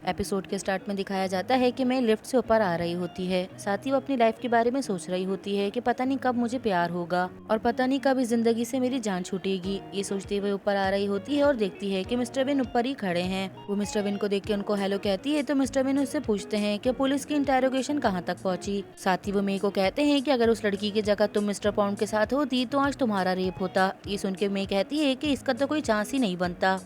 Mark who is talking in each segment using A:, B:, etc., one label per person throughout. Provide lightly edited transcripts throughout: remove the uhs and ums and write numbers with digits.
A: Episode के start में दिखाया जाता है कि मैं लिफ्ट से ऊपर आ रही होती है। साथ ही वो अपनी लाइफ के बारे में सोच रही होती है कि पता नहीं कब मुझे प्यार होगा और पता नहीं कब इस जिंदगी से मेरी जान छूटेगी। ये सोचते हुए ऊपर आ रही होती है और देखती है कि मिस्टर विन ऊपर ही खड़े हैं। वो मिस्टर विन को देख के उनको हेलो कहती है तो मिस्टर विन उससे पूछते हैं कि पुलिस की इंटेरोगेशन कहाँ तक पहुँची। साथ ही वो मे को कहते हैं कि अगर उस लड़की की जगह तुम मिस्टर पॉन्ड के साथ होती तो आज तुम्हारा रेप होता। ये सुन के मे कहती है कि इसका तो कोई चांस ही नहीं बनता।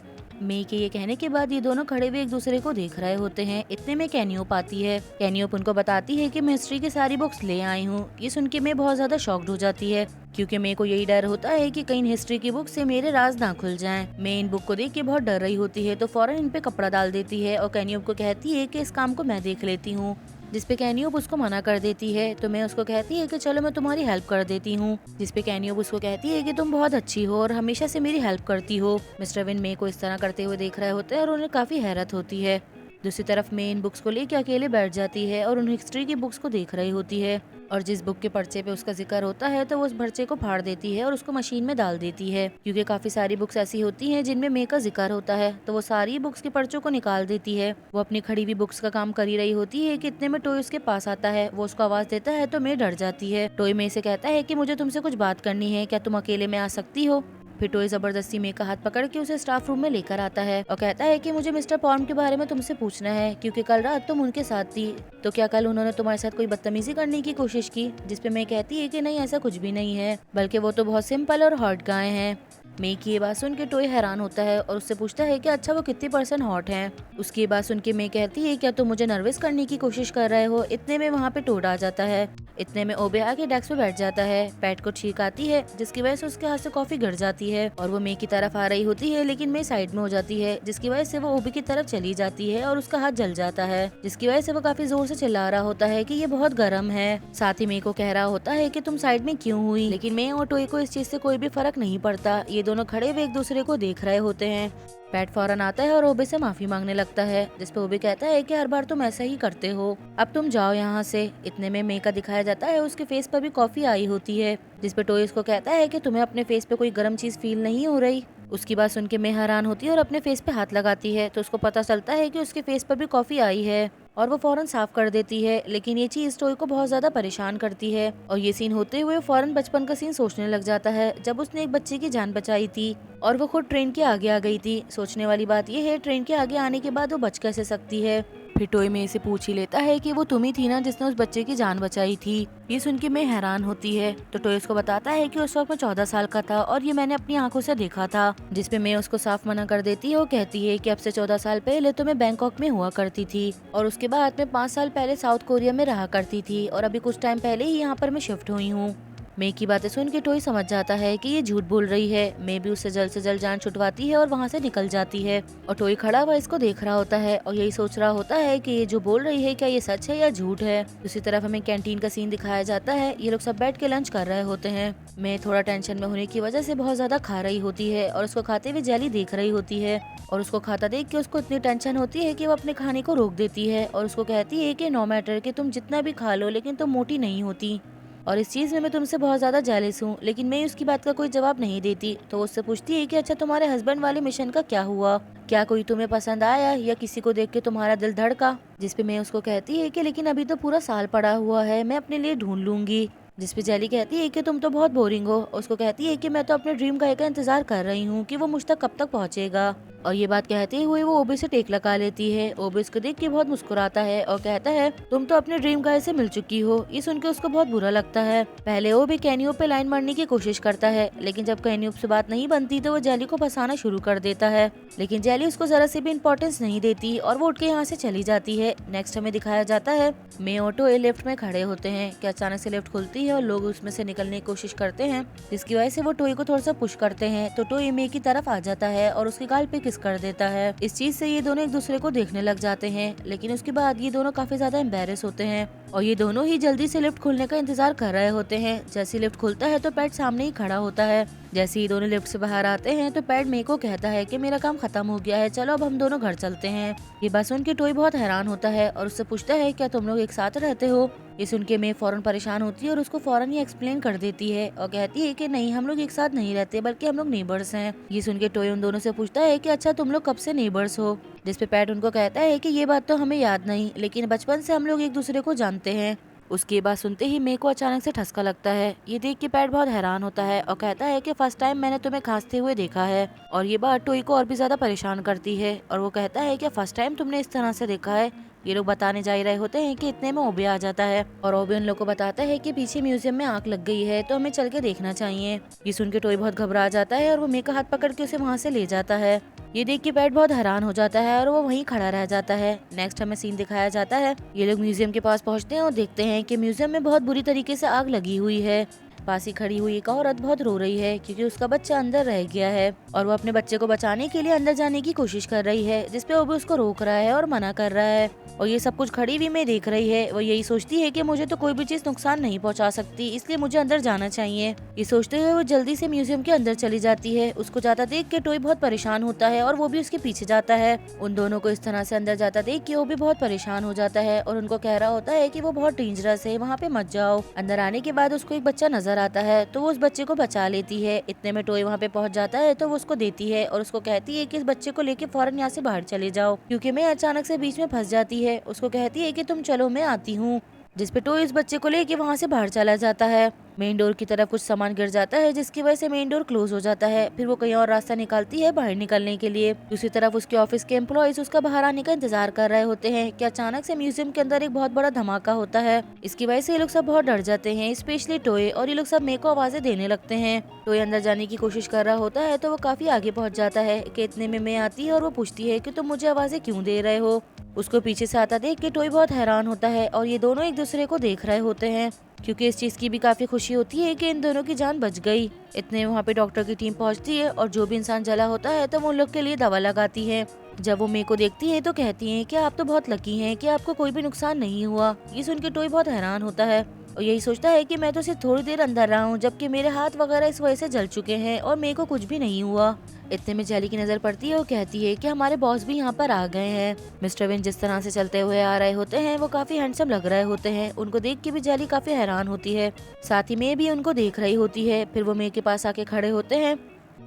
A: मे के ये कहने के बाद ये दोनों खड़े हुए एक दूसरे को देख रहे होते हैं। इतने में कैनियोप आती है। कैनियोप उनको बताती है कि मैं हिस्ट्री की सारी बुक्स ले आई हूँ। ये सुन के मैं बहुत ज्यादा शॉक्ड हो जाती है क्योंकि मेरे को यही डर होता है कि कहीं हिस्ट्री की बुक से मेरे राज ना खुल जाएं। मैं इन बुक को देख के बहुत डर रही होती है तो फौरन इन पे कपड़ा डाल देती है और कैनियोप को कहती है कि इस काम को मैं देख लेती हूँ। जिसपे कैनियोप उसको मना कर देती है तो मैं उसको कहती है कि चलो मैं तुम्हारी हेल्प कर देती हूँ। जिसपे कैनियोप उसको कहती है कि तुम बहुत अच्छी हो और हमेशा से मेरी हेल्प करती हो। मिस्टर विन मे को इस तरह करते हुए देख रहे होते हैं और उन्हें काफी हैरत होती है। दूसरी तरफ मे इन बुक्स को लेकर अकेले बैठ जाती है और उन हिस्ट्री की बुक्स को देख रही होती है और जिस बुक के पर्चे पे उसका जिक्र होता है तो वो उस पर्चे को फाड़ देती है और उसको मशीन में डाल देती है क्योंकि काफी सारी बुक्स ऐसी होती हैं जिनमें मे का जिक्र होता है तो वो सारी बुक्स के पर्चों को निकाल देती है। वो अपनी खड़ी हुई बुक्स का काम कर ही रही होती है कि इतने में टोय उसके पास आता है। वो उसको आवाज देता है तो मे डर जाती है। टोय मे से कहता है कि मुझे तुमसे कुछ बात करनी है, क्या तुम अकेले में आ सकती हो। फिर टोय जबरदस्ती मे का हाथ पकड़ के उसे स्टाफ रूम में लेकर आता है और कहता है कि मुझे मिस्टर पॉन्ड के बारे में तुमसे पूछना है क्योंकि कल रात तुम उनके साथ थी, तो क्या कल उन्होंने तुम्हारे साथ कोई बदतमीजी करने की कोशिश की। जिसपे मे कहती है कि नहीं, ऐसा कुछ भी नहीं है, बल्कि वो तो बहुत सिंपल और हॉट गाय हैं। मे की ये बात सुन के टोय हैरान होता है और उससे पूछता है कि अच्छा वो कितनी % हॉट हैं। उसकी ये बात सुन के मे कहती है क्या तुम मुझे नर्वस करने की कोशिश कर रहे हो। इतने में वहाँ पे टोड आ जाता है। इतने में ओबे आके डेस्क पे बैठ जाता है। पैट को छींक आती है जिसकी वजह से उसके हाथ से कॉफी गिर जाती है और वो मे की तरफ आ रही होती है लेकिन मे साइड में हो जाती है जिसकी वजह से वो ओबे की तरफ चली जाती है और उसका हाथ जल जाता है जिसकी वजह से वो काफी जोर से चिल्ला रहा होता है कि ये बहुत गर्म है। साथ ही मे को कह रहा होता है कि तुम साइड में क्यों हुई, लेकिन मे और टोई को इस चीज से कोई भी फर्क नहीं पड़ता। ये दोनों खड़े हुए एक दूसरे को देख रहे होते हैं। पैट फौरन आता है और ओबे से माफी मांगने लगता है जिसपे ओबे कहता है कि हर बार तुम ऐसा ही करते हो, अब तुम जाओ यहाँ से। इतने में मे का दिखाया जाता है उसके फेस पर भी कॉफी आई होती है जिसपे टोई उसको कहता है कि तुम्हें अपने फेस पे कोई गर्म चीज फील नहीं हो रही। उसकी बात सुन के मे हैरान होती है और अपने फेस पे हाथ लगाती है तो उसको पता चलता है कि उसके फेस पर भी कॉफी आई है और वो फौरन साफ कर देती है। लेकिन ये चीज टोई को बहुत ज्यादा परेशान करती है और ये सीन होते हुए फौरन बचपन का सीन सोचने लग जाता है जब उसने एक बच्चे की जान बचाई थी और वो खुद ट्रेन के आगे आ गई थी। सोचने वाली बात ये है ट्रेन के आगे आने के बाद वो बच कैसे सकती है। फिर टोय मे से पूछ ही लेता है कि वो तुम ही थी ना जिसने उस बच्चे की जान बचाई थी। ये सुन के मैं हैरान होती है तो टोय उसको बताता है कि उस वक्त मैं 14 साल का था और ये मैंने अपनी आंखों से देखा था। जिसपे मैं उसको साफ मना कर देती है और कहती है कि अब से 14 साल पहले तो मैं बैंकॉक में हुआ करती थी और उसके बाद मैं 5 साल पहले साउथ कोरिया में रहा करती थी और अभी कुछ टाइम पहले ही यहाँ पर मैं शिफ्ट हुई हूँ। मे की बातें सुन के टोई समझ जाता है कि ये झूठ बोल रही है। मे भी उससे जल्द से जल्द जान छुटवाती है और वहाँ से निकल जाती है और टोई खड़ा हुआ इसको देख रहा होता है और यही सोच रहा होता है कि ये जो बोल रही है क्या ये सच है या झूठ है। दूसरी तरफ हमें कैंटीन का सीन दिखाया जाता है। ये लोग सब बैठ के लंच कर रहे होते हैं। मे थोड़ा टेंशन में होने की वजह से बहुत ज्यादा खा रही होती है और उसको खाते हुए जेली देख रही होती है और उसको खाता देख के उसको इतनी टेंशन होती है कि वो अपने खाने को रोक देती है और उसको कहती है कि नो मैटर कि तुम जितना भी खा लो लेकिन तुम मोटी नहीं होती और इस चीज में मैं तुमसे बहुत ज्यादा जेलस हूँ। लेकिन मैं उसकी बात का कोई जवाब नहीं देती तो उससे पूछती है कि अच्छा तुम्हारे हस्बैंड वाले मिशन का क्या हुआ, क्या कोई तुम्हें पसंद आया या किसी को देख के तुम्हारा दिल धड़का। जिसपे मैं उसको कहती है कि लेकिन अभी तो पूरा साल पड़ा हुआ है, मैं अपने लिए ढूंढ लूंगी। जिसपे जेली कहती है कि तुम तो बहुत बोरिंग हो। उसको कहती है कि मैं तो अपने ड्रीम गाय का इंतजार कर रही हूँ कि वो मुझ तक कब तक पहुँचेगा। और ये बात कहते हुए वो ओबे से टेक लगा लेती है। ओबे उसको देख के बहुत मुस्कुराता है और कहता है तुम तो अपने ड्रीम गाय से मिल चुकी हो। ये सुन के उसको बहुत बुरा लगता है। पहले ओबे कैनियोप पे लाइन मारने की कोशिश करता है लेकिन जब कैनियोप से बात नहीं बनती तो वो जेली को फंसाना शुरू कर देता है लेकिन जेली उसको जरा से भी इम्पोर्टेंस नहीं देती और वो उठ के यहाँ से चली जाती है। नेक्स्ट हमें दिखाया जाता है मे और टोय लिफ्ट में खड़े होते हैं कि अचानक से लिफ्ट खुलती है और लोग उसमें से निकलने की कोशिश करते हैं जिसकी वजह से वो टोय को थोड़ा सा पुश करते हैं तो टोय मे की तरफ आ जाता है और उसके गाल पे किस कर देता है। इस चीज से ये दोनों एक दूसरे को देखने लग जाते हैं लेकिन उसके बाद ये दोनों काफी ज्यादा एम्बेरस होते हैं और ये दोनों ही जल्दी से लिफ्ट खुलने का इंतजार कर रहे होते हैं। जैसे लिफ्ट खुलता है तो पैट सामने ही खड़ा होता है। जैसे ही दोनों लिफ्ट से बाहर आते हैं तो पैट मे को कहता है कि मेरा काम खत्म हो गया है, चलो अब हम दोनों घर चलते हैं। ये बात सुन के टोय बहुत हैरान होता है और उससे पूछता है क्या तुम लोग एक साथ रहते हो। ये सुन के मे फौरन परेशान होती है और उसको फौरन ही एक्सप्लेन कर देती है और कहती है कि नहीं, हम लोग एक साथ नहीं रहते बल्कि हम लोग नेबर्स हैं। ये सुन के टोय उन दोनों से पूछता है कि अच्छा तुम लोग कब से नेबर्स हो। जिसपे पैट उनको कहता है कि ये बात तो हमें याद नहीं, लेकिन बचपन से हम लोग एक दूसरे को जानते हैं। उसकी बात सुनते ही मे को अचानक से ठसका लगता है। ये देख के पैट बहुत हैरान होता है और कहता है कि फर्स्ट टाइम मैंने तुम्हें खांसते हुए देखा है। और ये बात टोई को और भी ज्यादा परेशान करती है और वो कहता है कि फर्स्ट टाइम तुमने इस तरह से देखा है। ये लोग बताने जा ही रहे होते हैं कि इतने में ओबे आ जाता है और ओबे उन लोग को बताता है कि पीछे म्यूजियम में आग लग गई है, तो हमें चल के देखना चाहिए। ये सुन के टोई बहुत घबरा जाता है और वो मे का हाथ पकड़ के उसे वहाँ से ले जाता है। ये देख के पैट बहुत हैरान हो जाता है और वो वहीं खड़ा रह जाता है। नेक्स्ट हमें सीन दिखाया जाता है। ये लोग म्यूजियम के पास पहुँचते हैं और देखते हैं कि म्यूजियम में बहुत बुरी तरीके से आग लगी हुई है। पास ही खड़ी हुई एक औरत बहुत रो रही है क्योंकि उसका बच्चा अंदर रह गया है और वो अपने बच्चे को बचाने के लिए अंदर जाने की कोशिश कर रही है, जिसपे वो भी उसको रोक रहा है और मना कर रहा है। और ये सब कुछ खड़ी हुई में देख रही है। वो यही सोचती है कि मुझे तो कोई भी चीज नुकसान नहीं पहुंचा सकती, इसलिए मुझे अंदर जाना चाहिए। ये सोचते हुए वो जल्दी से म्यूजियम के अंदर चली जाती है। उसको जाता देख के टोई बहुत परेशान होता है और वो भी उसके पीछे जाता है। उन दोनों को इस तरह से अंदर जाता देख के वो भी बहुत परेशान हो जाता है और उनको कह रहा होता है कि वो बहुत डेंजरस है, वहाँ पे मत जाओ। अंदर आने के बाद उसको एक बच्चा नजर आता है तो वो उस बच्चे को बचा लेती है। इतने में टोई वहाँ पे पहुँच जाता है तो वो उसको देती है और उसको कहती है कि इस बच्चे को लेके फौरन यहाँ से बाहर चले जाओ, क्योंकि मैं अचानक से बीच में फंस जाती है। उसको कहती है कि तुम चलो, मैं आती हूँ। जिसपे टोई इस बच्चे को लेके वहाँ से बाहर चला जाता है। मेन डोर की तरफ कुछ सामान गिर जाता है जिसकी वजह से मेन डोर क्लोज हो जाता है। फिर वो कहीं और रास्ता निकालती है बाहर निकलने के लिए। दूसरी तरफ उसके ऑफिस के एम्प्लॉयज उसका बाहर आने का इंतजार कर रहे होते हैं कि अचानक से म्यूजियम के अंदर एक बहुत बड़ा धमाका होता है। इसकी वजह से ये लोग सब बहुत डर जाते हैं, स्पेशली टोई, और ये लोग सब मे को आवाजें देने लगते हैं। टोई अंदर जाने की कोशिश कर रहा होता है तो वो काफी आगे पहुँच जाता है कि इतने में मे आती है और वो पूछती है कि तुम मुझे आवाजें क्यों दे रहे हो। उसको पीछे से आता देख के टोई बहुत हैरान होता है और ये दोनों एक दूसरे को देख रहे होते हैं क्योंकि इस चीज की भी काफी खुशी होती है कि इन दोनों की जान बच गई। इतने वहाँ पे डॉक्टर की टीम पहुँचती है और जो भी इंसान जला होता है तो वो उन लोग के लिए दवा लगाती है। जब वो मे को देखती है तो कहती है कि आप तो बहुत लकी हैं कि आपको कोई भी नुकसान नहीं हुआ। ये सुन के टोई बहुत हैरान होता है और यही सोचता है कि मैं तो सिर्फ थोड़ी देर अंदर रहा हूँ, जबकि मेरे हाथ वगैरह इस वजह से जल चुके हैं और मेरे को कुछ भी नहीं हुआ। इतने में जेली की नजर पड़ती है और कहती है कि हमारे बॉस भी यहाँ पर आ गए हैं। मिस्टर विन जिस तरह से चलते हुए आ रहे होते हैं वो काफी हैंडसम लग रहे होते हैं। उनको देख के भी जेली काफी हैरान होती है, साथ ही मे भी उनको देख रही होती है। फिर वो मे के पास आके खड़े होते हैं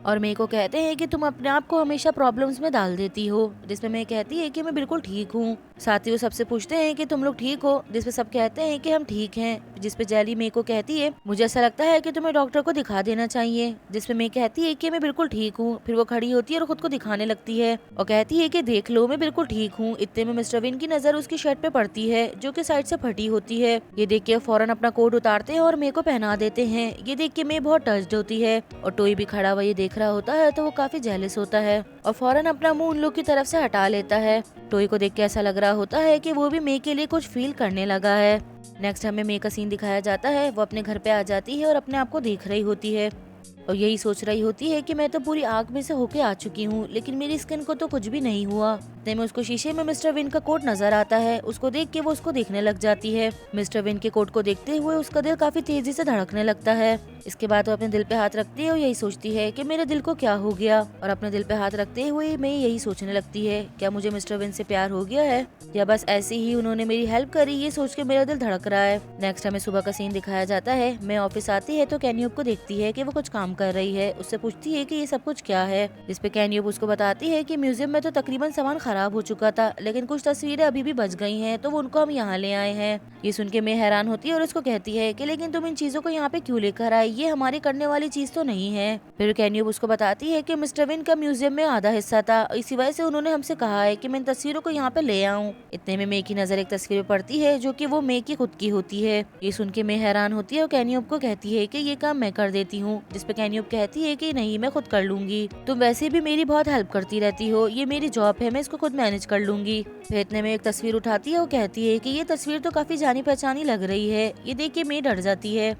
A: और मे को कहते हैं कि तुम अपने आप को हमेशा प्रॉब्लम्स में डाल देती हो। जिसमें मे कहती है कि मैं बिल्कुल ठीक हूँ। साथ ही वो सबसे पूछते हैं कि तुम लोग ठीक हो, जिसपे सब कहते हैं कि हम ठीक हैं। जिसपे जेली मे को कहती है मुझे ऐसा लगता है कि तुम्हें डॉक्टर को दिखा देना चाहिए। जिसपे मे कहती है कि मैं बिल्कुल ठीक हूँ। फिर वो खड़ी होती है और खुद को दिखाने लगती है और कहती है कि देख लो, मैं बिल्कुल ठीक हूँ। इतने में मिस्टर विन की नजर उसकी शर्ट पे पड़ती है जो कि साइड से फटी होती है। ये देख के फौरन अपना कोट उतारते हैं और मे को पहना देते हैं। ये देख के मे बहुत टच्ड होती है और टोई भी खड़ा हुआ ये देख रहा होता है तो वो काफी जेलस होता है और फौरन अपना मुंह उन लोग की तरफ से हटा लेता है। टोई को देख के ऐसा लग रहा होता है कि वो भी मे के लिए कुछ फील करने लगा है। नेक्स्ट हमें मे का सीन दिखाया जाता है। वो अपने घर पे आ जाती है और अपने आप को देख रही होती है और यही सोच रही होती है कि मैं तो पूरी आग में से होके आ चुकी हूँ, लेकिन मेरी स्किन को तो कुछ भी नहीं हुआ। इतने में उसको शीशे में मिस्टर विन का कोट नजर आता है। उसको देख के वो उसको देखने लग जाती है। मिस्टर विन के कोट को देखते हुए उसका दिल काफी तेजी से धड़कने लगता है। इसके बाद वो अपने दिल पे हाथ रखती है और यही सोचती है कि मेरे दिल को क्या हो गया। और अपने दिल पे हाथ रखते हुए मैं यही सोचने लगती है, क्या मुझे मिस्टर विन से प्यार हो गया है या बस ऐसे ही उन्होंने मेरी हेल्प करी। ये सोच के मेरा दिल धड़क रहा है। नेक्स्ट हमें सुबह का सीन दिखाया जाता है। मैं ऑफिस आती है तो कैन्यूब को देखती है कि वो कुछ काम कर रही है। उससे पूछती है कि ये सब कुछ क्या है, जिसपे कैन्यूब उसको बताती है कि म्यूजियम में तो तकरीबन सामान खराब हो चुका था, लेकिन कुछ तस्वीरें अभी भी बच गई हैं, तो वो उनको हम यहाँ ले आए हैं। ये सुन के मैं हैरान होती है और उसको कहती है कि लेकिन तुम इन चीजों को यहाँ पे क्यों लेकर आए, ये हमारे करने वाली चीज तो नहीं है। फिर कैन्यूब उसको बताती है कि मिस्टर विन का म्यूजियम में आधा हिस्सा था, इसी वजह से उन्होंने हमसे कहा है कि मैं इन तस्वीरों को यहाँ पे ले आऊँ। इतने में मे की नजर एक तस्वीर पे पड़ती है जो कि वो मे की खुद की होती है। ये सुन के मैं हैरान होती है और कैन्यूब को कहती है कि ये काम मैं कर देती हूँ। जिसपे कैन्यूब कहती है कि नहीं, मैं खुद कर लूंगी, तुम वैसे भी मेरी बहुत हेल्प करती रहती हो, ये मेरी जॉब है, मैं इसको खुद मैनेज कर लूंगी। फिर इतने में एक तस्वीर उठाती है और कहती है कि ये तस्वीर तो काफी जानी पहचानी लग रही है। ये देख के मैं डर जाती है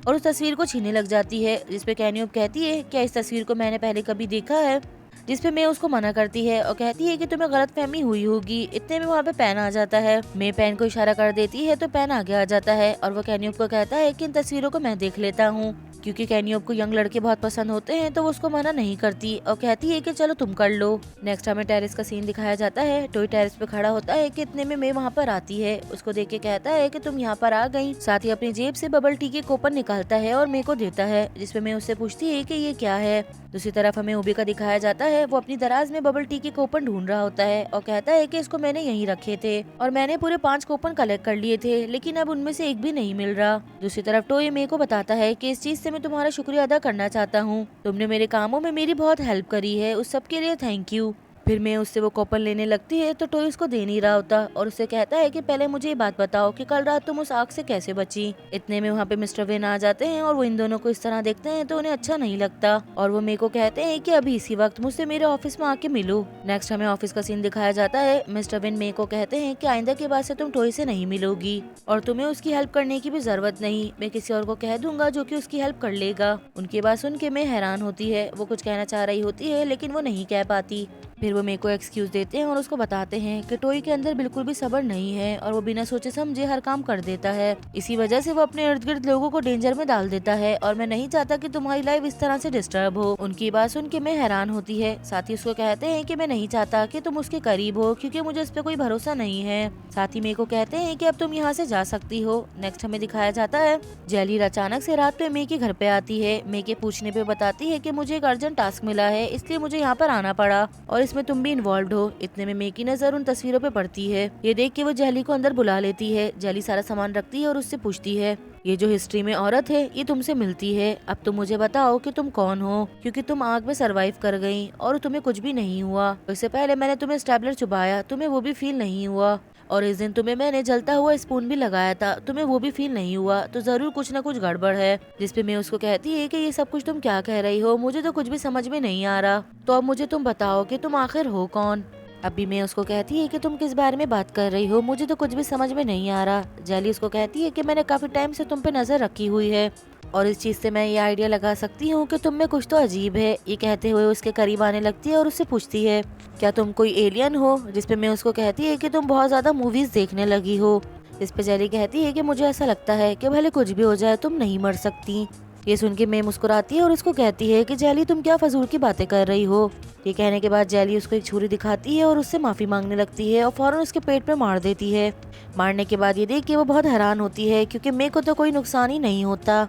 A: और उस तस्वीर को छीनने लग जाती है। जिसपे कैन्यूब कहती है क्या इस तस्वीर को मैंने पहले कभी देखा है। जिसपे मैं उसको मना करती है और कहती है कि तुम्हें गलतफहमी हुई होगी। इतने में वहाँ पे पेन आ जाता है। मैं पेन को इशारा कर देती है तो पेन आगे आ जाता है और वो कैन्यूब को कहता है कि इन तस्वीरों को मैं देख लेता हूँ। क्योंकि कैन्यूब को यंग लड़के बहुत पसंद होते हैं तो वो उसको मना नहीं करती और कहती है कि चलो तुम कर लो। नेक्स्ट हमें टेरेस का सीन दिखाया जाता है। टोई टेरेस पे खड़ा होता है कि इतने में मैं वहाँ पर आती है। उसको देख के कहता है कि तुम यहाँ पर आ गई। साथ ही अपनी जेब से बबल टी के कूपन निकालता है और मेरे को देता है। जिसपे मैं उससे पूछती है कि ये क्या है। दूसरी तरफ हमें उबी का दिखाया जाता है है वो अपनी दराज में बबल टी के कूपन ढूंढ रहा होता है और कहता है कि इसको मैंने यहीं रखे थे और मैंने पूरे 5 कूपन कलेक्ट कर लिए थे, लेकिन अब उनमें से एक भी नहीं मिल रहा। दूसरी तरफ टोई मे को बताता है कि इस चीज से मैं तुम्हारा शुक्रिया अदा करना चाहता हूँ, तुमने मेरे कामों में मेरी बहुत हेल्प करी है, उस सब के लिए थैंक यू। फिर मैं उससे वो कूपन लेने लगती है तो टोई उसको दे नहीं रहा होता और उससे कहता है कि पहले मुझे ये बात बताओ कि कल रात तुम उस आग से कैसे बची। इतने में वहाँ पे मिस्टर वेन आ जाते हैं और वो इन दोनों को इस तरह देखते हैं तो उन्हें अच्छा नहीं लगता और वो मे को कहते हैं कि अभी इसी वक्त मुझसे मेरे ऑफिस में आके मिलो। नेक्स्ट हमें ऑफिस का सीन दिखाया जाता है। मिस्टर वेन मे को कहते हैं कि आइंदा के बाद से तुम टोई से नहीं मिलोगी और तुम्हें उसकी हेल्प करने की भी जरूरत नहीं, मैं किसी और को कह दूंगा जो कि उसकी हेल्प कर लेगा। उनकी बात सुन के मैं हैरान होती है, वो कुछ कहना चाह रही होती है लेकिन वो नहीं कह पाती। फिर वो मे को एक्सक्यूज देते हैं और उसको बताते हैं कि टोई के अंदर बिल्कुल भी सब्र नहीं है और वो बिना सोचे समझे हर काम कर देता है, इसी वजह से वो अपने इर्द गिर्द लोगों को डेंजर में डाल देता है और मैं नहीं चाहता कि तुम्हारी लाइफ इस तरह से डिस्टर्ब हो। उनकी बात सुन के मैं हैरान होती है। साथ ही उसको कहते हैं कि मैं नहीं चाहता कि तुम उसके करीब हो क्योंकि मुझे इस पे कोई भरोसा नहीं है। साथ ही मे को कहते हैं कि अब तुम यहाँ से जा सकती हो। नेक्स्ट हमें दिखाया जाता है जेली अचानक से रात में मे के घर पे आती है। मे के पूछने पे बताती है कि मुझे एक अर्जेंट टास्क मिला है इसलिए मुझे यहाँ पर आना पड़ा और इसमें तुम भी इन्वॉल्व हो। इतने में मे की नजर उन तस्वीरों पे पड़ती है। ये देख के वो जेली को अंदर बुला लेती है। जेली सारा सामान रखती है और उससे पूछती है ये जो हिस्ट्री में औरत है ये तुमसे मिलती है, अब तुम मुझे बताओ कि तुम कौन हो, क्योंकि तुम आग में सरवाइव कर गई और तुम्हें कुछ भी नहीं हुआ। इससे पहले मैंने तुम्हें स्टेबलर चुबाया, तुम्हें वो भी फील नहीं हुआ और इस दिन तुम्हें मैंने जलता हुआ स्पून भी लगाया था, तुम्हें वो भी फील नहीं हुआ, तो जरूर कुछ न कुछ गड़बड़ है। जिसपे मैं उसको कहती है कि ये सब कुछ तुम क्या कह रही हो, मुझे तो कुछ भी समझ में नहीं आ रहा, तो अब मुझे तुम बताओ कि तुम आखिर हो कौन। अभी मैं उसको कहती है कि तुम किस बारे में बात कर रही हो, मुझे तो कुछ भी समझ में नहीं आ रहा। जेली उसको कहती है कि मैंने काफी टाइम से तुम पे नजर रखी हुई है और इस चीज से मैं ये आइडिया लगा सकती हूँ कि तुम में कुछ तो अजीब है। ये कहते हुए उसके करीब आने लगती है और उससे पूछती है क्या तुम कोई एलियन हो। जिसपे मैं उसको कहती है कि तुम बहुत ज्यादा मूवीज देखने लगी हो। इस पे जेली कहती है कि मुझे ऐसा लगता है कि भले कुछ भी हो जाए तुम नहीं मर सकती। ये सुन के मैं मुस्कुराती है और उसको कहती है कि जेली तुम क्या फजूल की बातें कर रही हो। ये कहने के बाद जेली उसको एक छुरी दिखाती है और उससे माफी मांगने लगती है और फौरन उसके पेट पे मार देती है। मारने के बाद ये देख के वो बहुत हैरान होती है क्योंकि मे को तो कोई नुकसान ही नहीं होता।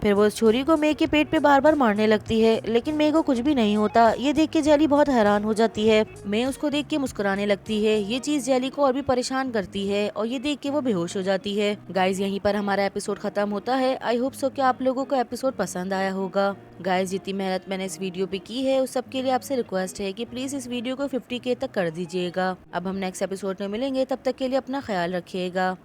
A: फिर वो उस छुरी को मे के पेट पे बार बार मारने लगती है लेकिन मे को कुछ भी नहीं होता। ये देख के जेली बहुत हैरान हो जाती है। मे उसको देख के मुस्कुराने लगती है। ये चीज जेली को और भी परेशान करती है और ये देख के वो बेहोश हो जाती है। गाइज यहीं पर हमारा एपिसोड खत्म होता है। आई होप सो कि आप लोगों को एपिसोड पसंद आया होगा। गाइज जितनी मेहनत मैंने इस वीडियो पे की है उस सब के लिए आपसे रिक्वेस्ट है कि प्लीज इस वीडियो को 50K तक कर दीजिएगा। अब हम नेक्स्ट एपिसोड में मिलेंगे, तब तक के लिए अपना ख्याल रखिएगा।